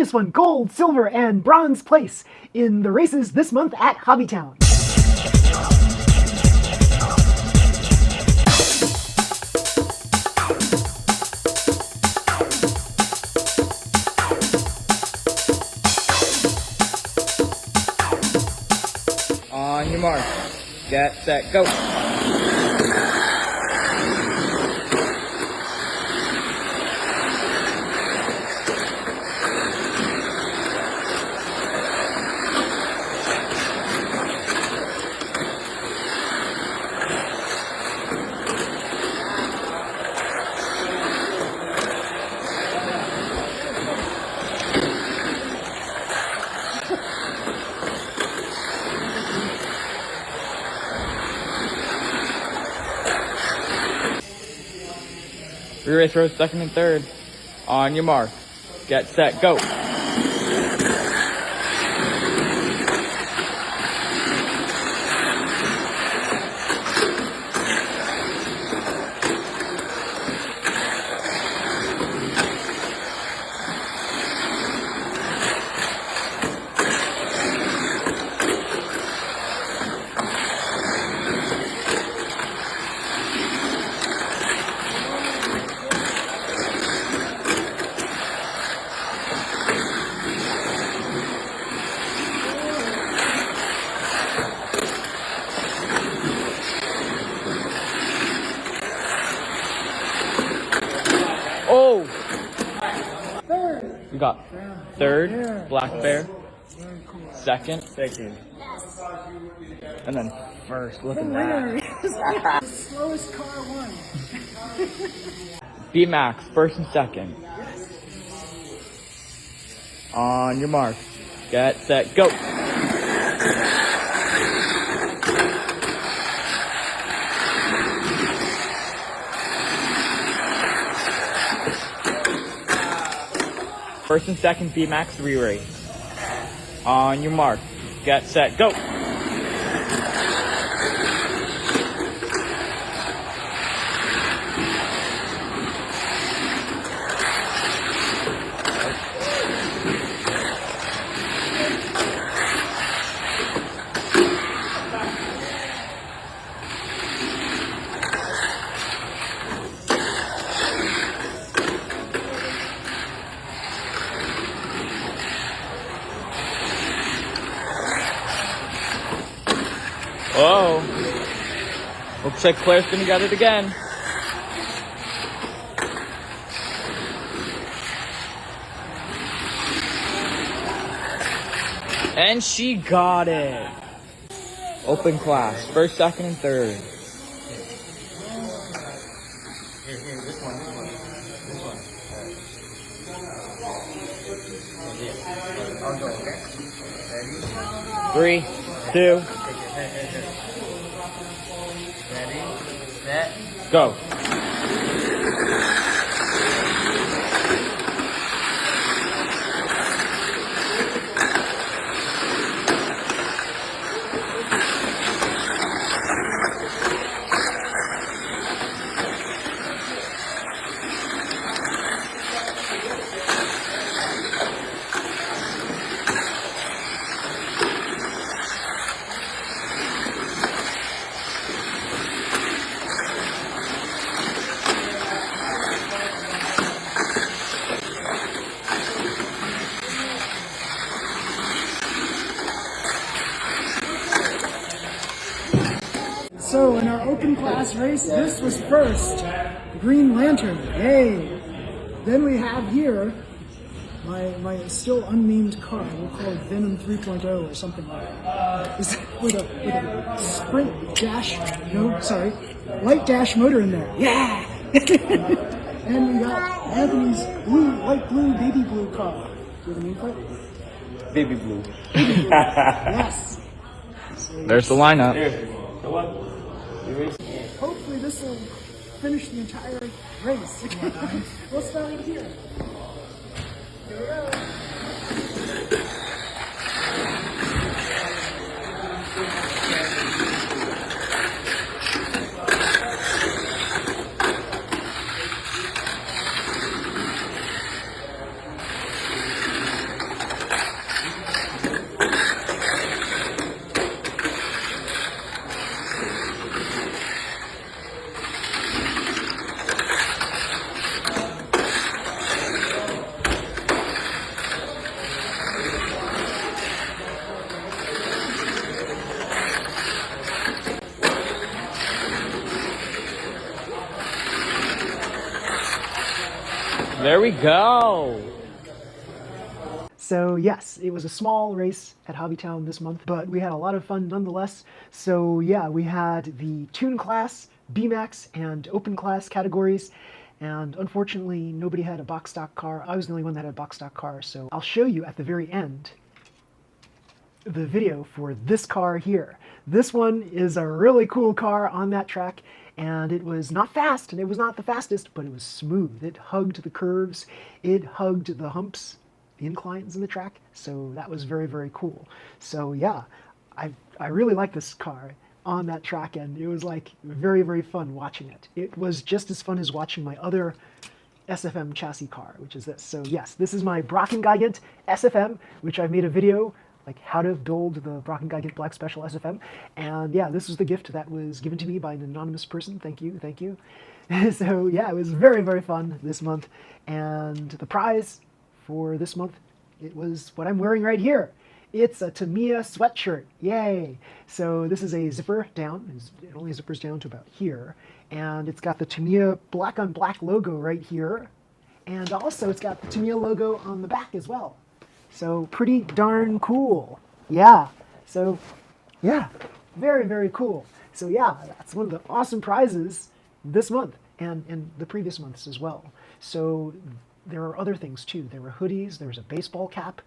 just won gold, silver, and bronze place in the races this month at Hobbytown. On your mark, get set, go. Re-race row second and third. On your mark, get set, go. Oh! You got third, black bear. Second. And then first. Look at that. The slowest car won. BMAX, first and second. On your mark, get set, go. First and second BMAX re-race. On your mark, get set, go. Oh, looks like Claire's gonna get it again. And she got it. Open class, first, second, and third. Three, two, go. So in our open class race, this was first, Green Lantern, yay! Then we have here my still unnamed car. We'll call it Venom 3.0 or something like that. With a sprint dash, light dash motor in there. Yeah! And we got Anthony's light blue, baby blue car. Do you have a name for it? Baby blue. Yes. So There's the lineup. hopefully this will finish the entire race. We'll start right here. Here we go. There we go. So yes, it was a small race at Hobbytown this month, but we had a lot of fun nonetheless. So yeah, we had the Tune class, BMAX, and Open class categories, and unfortunately nobody had a box stock car. I was the only one that had a box stock car, so I'll show you at the very end the video for this car here. This one is a really cool car on that track, and it was not fast, and it was not the fastest, but it was smooth. It hugged the curves, it hugged the humps, the inclines in the track, so that was very, very cool. So yeah, I really like this car on that track, and it was like very, very fun watching it. It was just as fun as watching my other SFM chassis car, which is this. So yes, this is my Brocken Gigant SFM, which I made a video like how to build the Brocken Gigant Black Special SFM. And yeah, this is the gift that was given to me by an anonymous person. Thank you, thank you. So yeah, it was very, very fun this month. And the prize for this month, it was what I'm wearing right here. It's a Tamiya sweatshirt, yay! So this is a zipper down, it only zippers down to about here. And it's got the Tamiya black on black logo right here. And also it's got the Tamiya logo on the back as well. So pretty darn cool. Yeah. So yeah, very, very cool. So yeah, that's one of the awesome prizes this month and the previous months as well. So there are other things too. There were hoodies, there was a baseball cap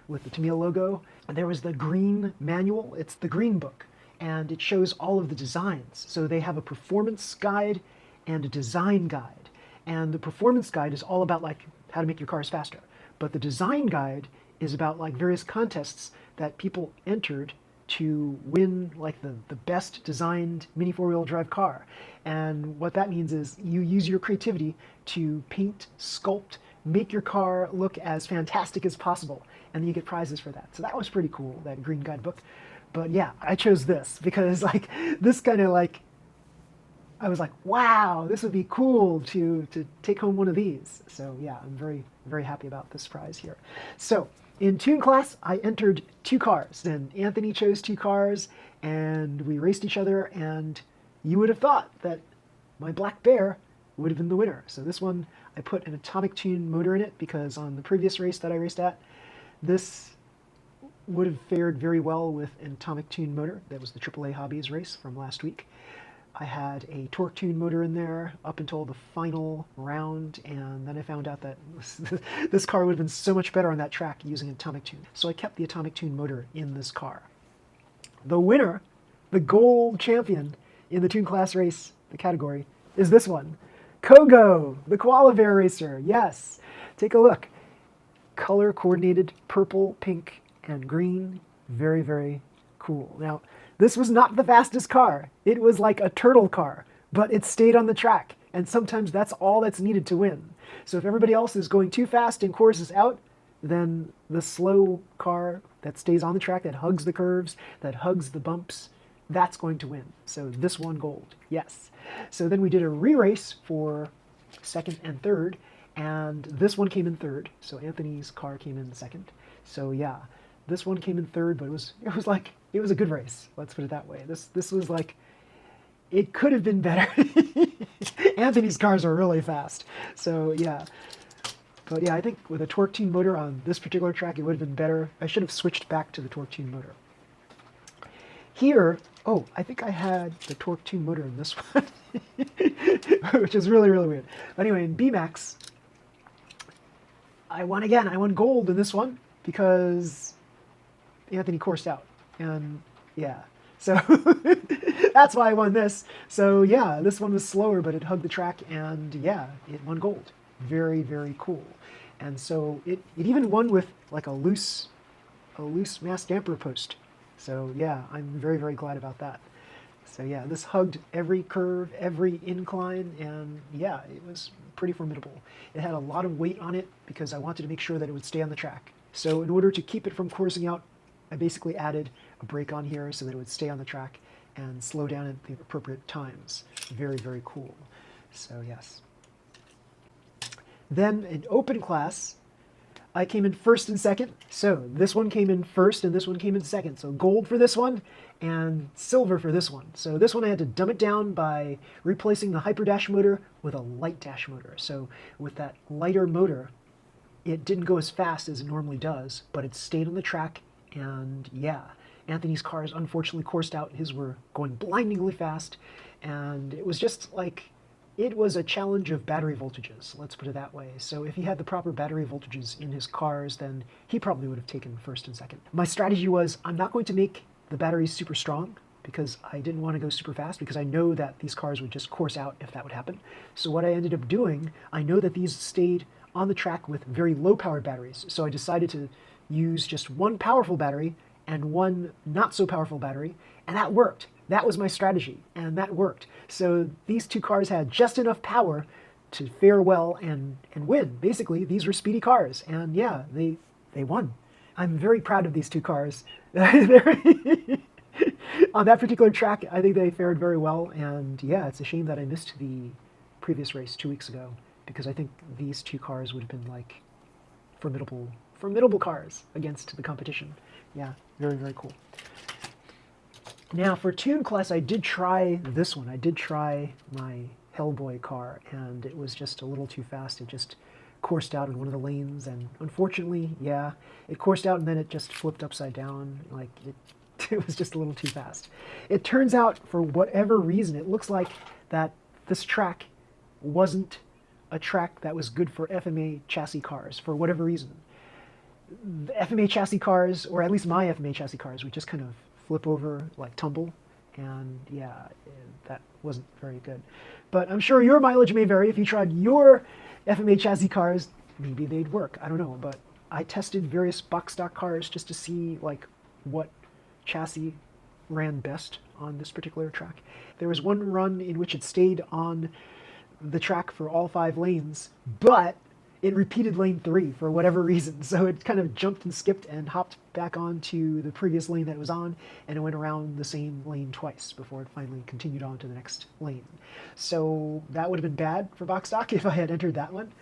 with the Tamiya logo, and there was the green manual. It's the green book, and it shows all of the designs. So they have a performance guide and a design guide. And the performance guide is all about like how to make your cars faster. But the design guide is about like various contests that people entered to win like the best designed mini four-wheel drive car. And what that means is you use your creativity to paint, sculpt, make your car look as fantastic as possible, and then you get prizes for that. So that was pretty cool, that green guidebook. But yeah, I chose this because like this kind of like, I was like, wow, this would be cool to take home one of these. So yeah, I'm very, very happy about this prize here. So in Tune class, I entered 2 cars, and Anthony chose 2 cars, and we raced each other, and you would have thought that my Black Bear would have been the winner. So this one, I put an Atomic Tune motor in it because on the previous race that I raced at, this would have fared very well with an Atomic Tune motor. That was the AAA Hobbies race from last week. I had a Torque Tune motor in there up until the final round, and then I found out that this car would have been so much better on that track using an Atomic Tune. So I kept the Atomic Tune motor in this car. The winner, the gold champion in the Tune class race, the category, is this one. Kogo, the Koala Bear Racer. Yes, take a look. Color coordinated purple, pink, and green. Very, very cool. Now, this was not the fastest car. It was like a turtle car, but it stayed on the track. And sometimes that's all that's needed to win. So if everybody else is going too fast and courses out, then the slow car that stays on the track, that hugs the curves, that hugs the bumps, that's going to win. So this won gold, yes. So then we did a re-race for second and third, and this one came in third. So Anthony's car came in second. So yeah, this one came in third, but it was a good race. Let's put it that way. This was like, it could have been better. Anthony's cars are really fast. So yeah. But yeah, I think with a Torque Tune motor on this particular track, it would have been better. I should have switched back to the Torque Tune motor. Here, oh, I think I had the Torque Tune motor in this one, which is really, really weird. But anyway, in BMAX, I won again. I won gold in this one because Anthony coursed out. And yeah, so that's why I won this. So yeah, this one was slower, but it hugged the track, and yeah, it won gold. Very, very cool. And so it even won with like a loose mass damper post. So yeah, I'm very, very glad about that. So yeah, this hugged every curve, every incline, and yeah, it was pretty formidable. It had a lot of weight on it because I wanted to make sure that it would stay on the track. So in order to keep it from coursing out, I basically added a brake on here so that it would stay on the track and slow down at the appropriate times. Very, very cool. So yes. Then in open class, I came in first and second. So this one came in first and this one came in second. So gold for this one and silver for this one. So this one I had to dumb it down by replacing the hyper dash motor with a light dash motor. So with that lighter motor, it didn't go as fast as it normally does, but it stayed on the track. And yeah, Anthony's cars unfortunately coursed out. His were going blindingly fast. And it was just like, it was a challenge of battery voltages, let's put it that way. So if he had the proper battery voltages in his cars, then he probably would have taken first and second. My strategy was, I'm not going to make the batteries super strong because I didn't want to go super fast because I know that these cars would just course out if that would happen. So what I ended up doing, I know that these stayed on the track with very low powered batteries. So I decided to use just one powerful battery and one not so powerful battery, and that worked. That was my strategy, and that worked. So these two cars had just enough power to fare well and win. Basically, these were speedy cars, and yeah, they won. I'm very proud of these two cars. On that particular track, I think they fared very well, and yeah, it's a shame that I missed the previous race 2 weeks ago, because I think these two cars would have been like formidable cars against the competition. Yeah, very, very cool. Now for tune class, I did try this one. I did try my Hellboy car, and it was just a little too fast. It just coursed out in one of the lanes, and unfortunately, yeah, it coursed out and then it just flipped upside down. Like it was just a little too fast. It turns out, for whatever reason, it looks like that this track wasn't a track that was good for FMA chassis cars for whatever reason. The FMA chassis cars, or at least my FMA chassis cars, would just kind of flip over, like tumble, and yeah, that wasn't very good. But I'm sure your mileage may vary. If you tried your FMA chassis cars, maybe they'd work. I don't know, but I tested various box stock cars just to see like what chassis ran best on this particular track. There was one run in which it stayed on the track for all 5 lanes, but it repeated lane 3 for whatever reason. So it kind of jumped and skipped and hopped back onto the previous lane that it was on, and it went around the same lane twice before it finally continued on to the next lane. So that would have been bad for box stock if I had entered that one.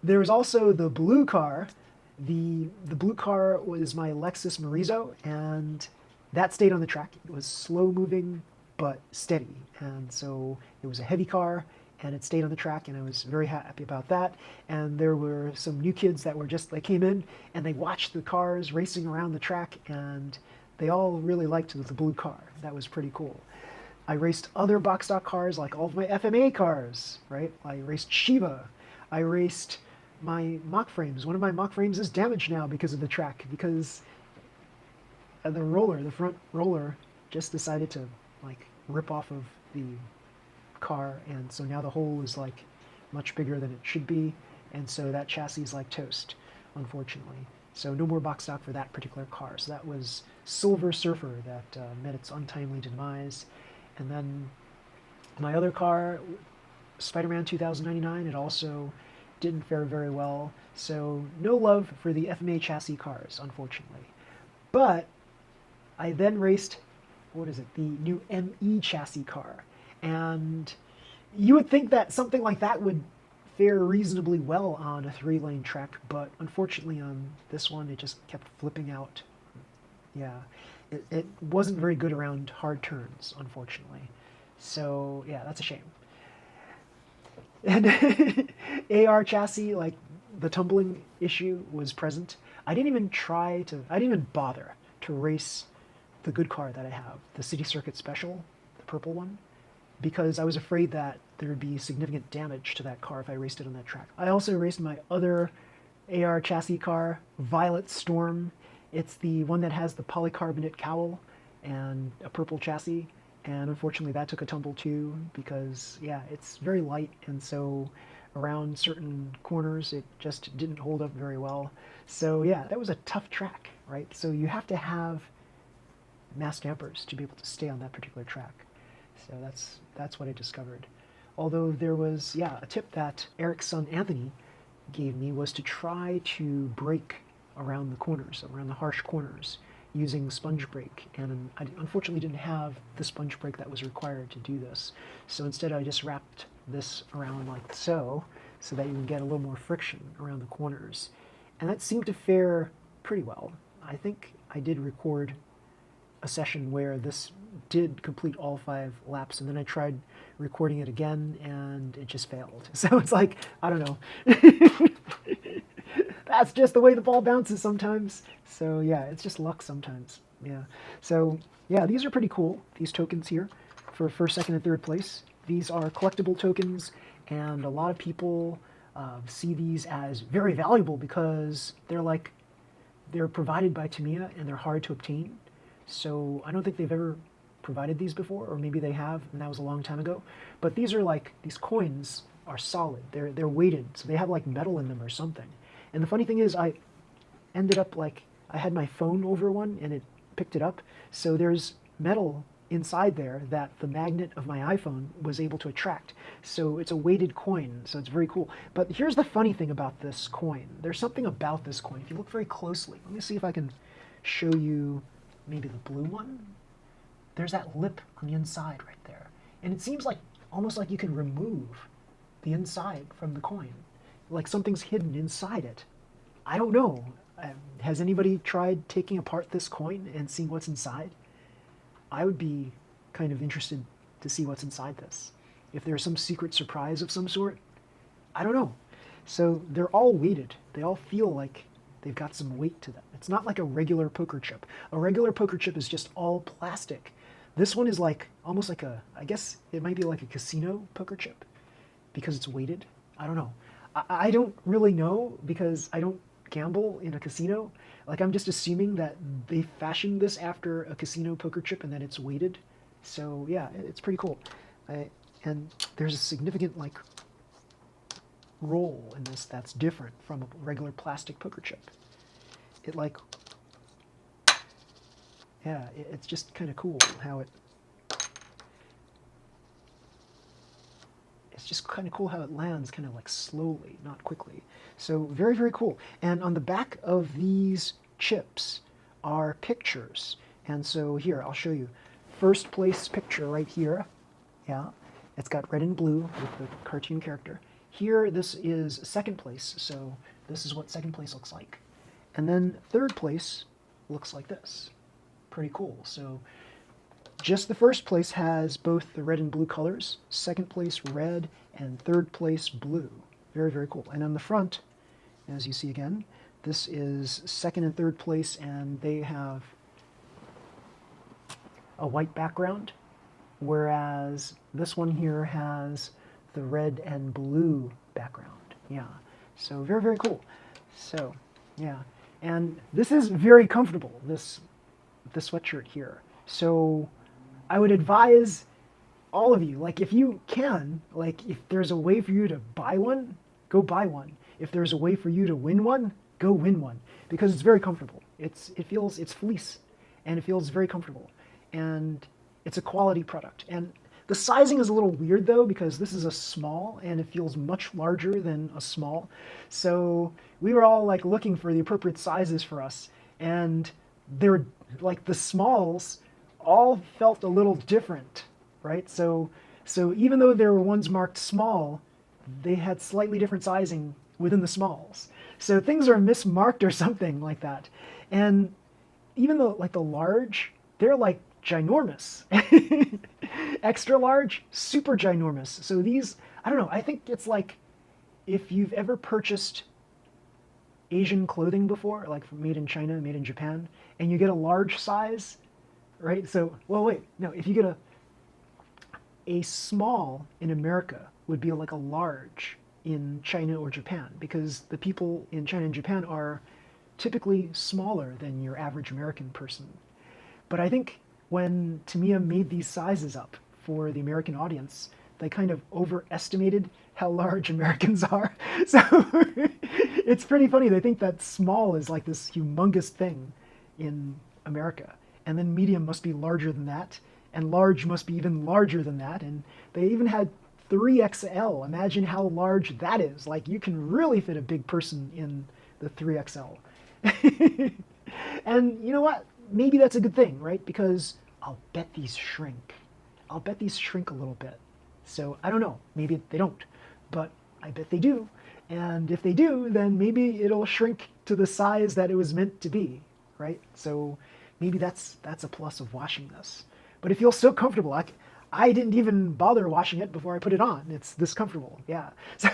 There was also the blue car. The blue car was my Lexus Morizo, and that stayed on the track. It was slow moving but steady, and so it was a heavy car, and it stayed on the track, and I was very happy about that. And there were some new kids that they came in and they watched the cars racing around the track, and they all really liked the blue car. That was pretty cool. I raced other box stock cars, like all of my FMA cars, right? I raced Shiva. I raced my mock frames. One of my mock frames is damaged now because of the track, because the front roller just decided to like rip off of the car, and so now the hole is like much bigger than it should be, and so that chassis is like toast, unfortunately. So no more box stock for that particular car. So that was Silver Surfer that met its untimely demise. And then my other car, Spider-Man 2099, it also didn't fare very well. So no love for the FMA chassis cars, unfortunately. But I then raced, the new ME chassis car. And you would think that something like that would fare reasonably well on a 3-lane track, but unfortunately on this one it just kept flipping out. Yeah, it wasn't very good around hard turns, unfortunately. So yeah, that's a shame. And AR chassis, like the tumbling issue was present. I didn't even bother to race the good car that I have, the City Circuit Special, the purple one, because I was afraid that there would be significant damage to that car if I raced it on that track. I also raced my other AR chassis car, Violet Storm. It's the one that has the polycarbonate cowl and a purple chassis, And unfortunately that took a tumble too, because yeah, it's very light, and so around certain corners it just didn't hold up very well. So yeah, that was a tough track, right? So you have to have mass dampers to be able to stay on that particular track. So that's what I discovered. Although there was, yeah, a tip that Eric's son Anthony gave me was to try to brake around the corners, around the harsh corners, using sponge brake. And I unfortunately didn't have the sponge brake that was required to do this. So instead I just wrapped this around like so that you can get a little more friction around the corners. And that seemed to fare pretty well. I think I did record a session where this did complete all 5 laps, and then I tried recording it again and it just failed. So it's like, I don't know. That's just the way the ball bounces sometimes. So yeah, it's just luck sometimes. Yeah. So yeah, these are pretty cool, these tokens here for first, second, and third place. These are collectible tokens, and a lot of people see these as very valuable because they're provided by Tamiya and they're hard to obtain. So I don't think they've ever provided these before, or maybe they have, and that was a long time ago. But these are these coins are solid. They're weighted, so they have like metal in them or something. And the funny thing is, I ended up I had my phone over one and it picked it up. So there's metal inside there that the magnet of my iPhone was able to attract. So it's a weighted coin, so it's very cool. But here's the funny thing about this coin. There's something about this coin. If you look very closely, let me see if I can show you maybe the blue one. There's that lip on the inside right there. And it seems almost like you can remove the inside from the coin. Like something's hidden inside it. I don't know. Has anybody tried taking apart this coin and seeing what's inside? I would be kind of interested to see what's inside this. If there's some secret surprise of some sort, I don't know. So they're all weighted. They all feel like they've got some weight to them. It's not like a regular poker chip. A regular poker chip is just all plastic. This one is almost like I guess it might be like a casino poker chip because it's weighted. I don't know. I don't really know because I don't gamble in a casino. I'm just assuming that they fashioned this after a casino poker chip and that it's weighted. So yeah, it's pretty cool. And there's a significant roll in this that's different from a regular plastic poker chip. It's just kind of cool how it's just kind of cool how it lands kind of slowly, not quickly. So very, very cool. And on the back of these chips are pictures. And so here, I'll show you. First place picture right here. Yeah, it's got red and blue with the cartoon character. Here, this is second place. So this is what second place looks like. And then third place looks like this. Pretty cool. So just the first place has both the red and blue colors, second place red, and third place blue. Very, very cool. And on the front, as you see again, this is second and third place, and they have a white background, whereas this one here has the red and blue background. Yeah, so very, very cool. So, yeah, and this is very comfortable, this sweatshirt here. So I would advise all of you, if you can, if there's a way for you to buy one, go buy one. If there's a way for you to win one, go win one, because it's very comfortable. It's fleece, and it feels very comfortable, and it's a quality product. And the sizing is a little weird though, because this is a small and it feels much larger than a small. So we were all looking for the appropriate sizes for us, and they're the smalls all felt a little different, right? So even though there were ones marked small, they had slightly different sizing within the smalls. So things are mismarked or something like that. And even though the large, they're ginormous. Extra large, super ginormous. So these, I don't know, I think it's if you've ever purchased Asian clothing before, from made in China, made in Japan, and you get a large size, right? So, well, wait, no, if you get a small in America would be a large in China or Japan, because the people in China and Japan are typically smaller than your average American person. But I think when Tamiya made these sizes up for the American audience, they kind of overestimated how large Americans are. So it's pretty funny. They think that small is like this humongous thing in America. And then medium must be larger than that. And large must be even larger than that. And they even had 3XL. Imagine how large that is. Like, you can really fit a big person in the 3XL. And you know what? Maybe that's a good thing, right? Because I'll bet these shrink. I'll bet these shrink a little bit. So I don't know. Maybe they don't. But I bet they do. And if they do, then maybe it'll shrink to the size that it was meant to be, right? So maybe that's a plus of washing this. But it feels so comfortable. I didn't even bother washing it before I put it on. It's this comfortable, yeah. So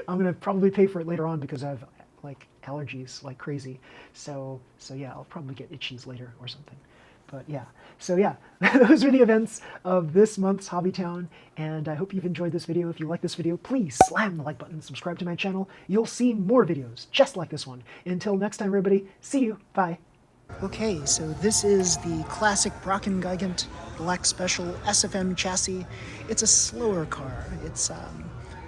I'm gonna probably pay for it later on because I have like allergies like crazy. So yeah, I'll probably get itchies later or something. But yeah, so yeah, those are the events of this month's Hobbytown, and I hope you've enjoyed this video. If you like this video, please slam the like button, subscribe to my channel. You'll see more videos just like this one. Until next time, everybody, see you, bye. Okay, so this is the classic Brocken Gigant Black Special SFM chassis. It's a slower car. It's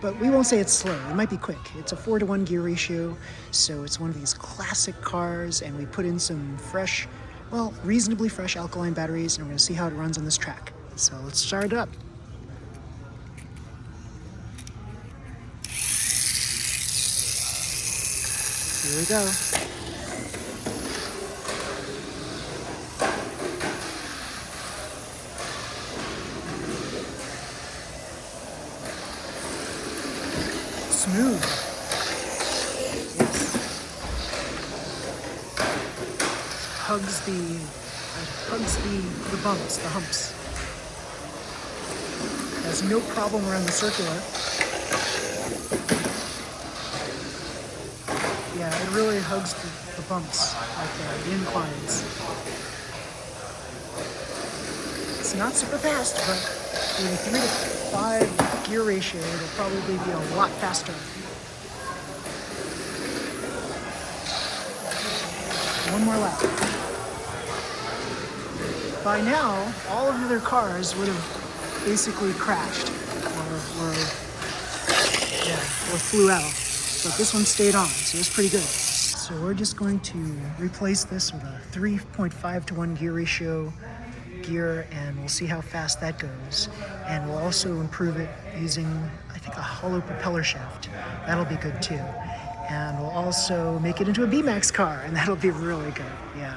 but we won't say it's slow. It might be quick. It's a 4-to-1 gear ratio, so it's one of these classic cars, and we put in some fresh, well, reasonably fresh alkaline batteries, and we're going to see how it runs on this track. So let's start it up. Here we go. Smooth. Yes. Hugs the bumps, the humps. Has no problem around the circular. Yeah, it really hugs the bumps right there, the inclines. It's not super fast, but with a 3 to 5 gear ratio, it'll probably be a lot faster. One more lap. By now, all of the other cars would have basically crashed or flew out. But this one stayed on, so it's pretty good. So we're just going to replace this with a 3.5-to-1 gear ratio gear, and we'll see how fast that goes. And we'll also improve it using, I think, a hollow propeller shaft. That'll be good too. And we'll also make it into a BMAX car, and that'll be really good, yeah.